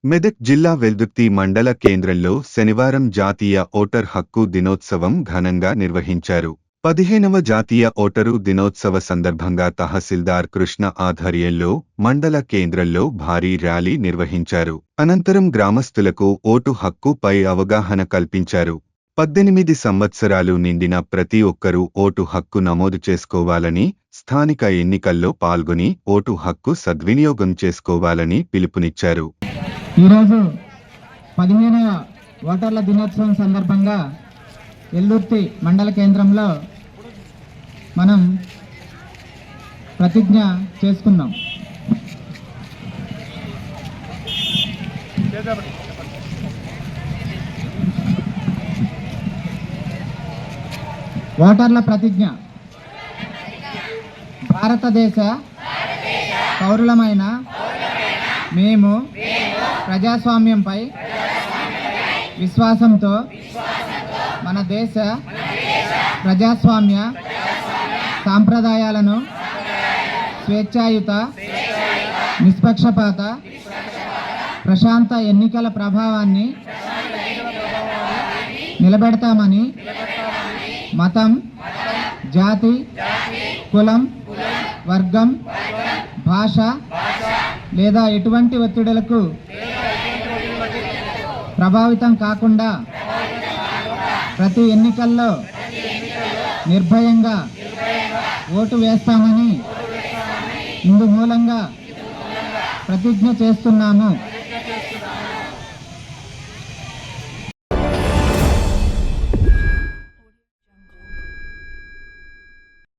మెదక్ జిల్లా వెల్దుర్తి మండల కేంద్రంలో శనివారం జాతీయ ఓటర్ హక్కు దినోత్సవం ఘనంగా నిర్వహించారు. 15వ జాతీయ ఓటరు దినోత్సవ సందర్భంగా తహసీల్దార్ కృష్ణ ఆధ్వర్యంలో మండల కేంద్రంలో భారీ ర్యాలీ నిర్వహించారు. అనంతరం గ్రామస్తులకు ఓటు హక్కుపై అవగాహన కల్పించారు. 18 సంవత్సరాలు నిండిన ప్రతి ఒక్కరూ ఓటు హక్కు నమోదు చేసుకోవాలని, స్థానిక ఎన్నికల్లో పాల్గొని ఓటు హక్కు సద్వినియోగం చేసుకోవాలని పిలుపునిచ్చారు. ఈరోజు 15వ ఓటర్ల దినోత్సవం సందర్భంగా వెల్దుర్తి మండల కేంద్రంలో మనం ప్రతిజ్ఞ చేసుకున్నాం. ఓటర్ల ప్రతిజ్ఞ. భారతదేశ పౌరులమైన మేము ప్రజాస్వామ్యంపై విశ్వాసంతో మన దేశ ప్రజాస్వామ్య సాంప్రదాయాలను స్వేచ్ఛాయుత, నిష్పక్షపాత, ప్రశాంత ఎన్నికల ప్రభావాన్ని నిలబెడతామని మతం, జాతి, కులం, వర్గం, భాష లేదా ఎటువంటి ఒత్తిడులకు ప్రభావితం కాకుండా ప్రతి ఎన్నికల్లో నిర్భయంగా ఓటు వేస్తామని ఇందు మూలంగా ప్రతిజ్ఞ చేస్తున్నాము.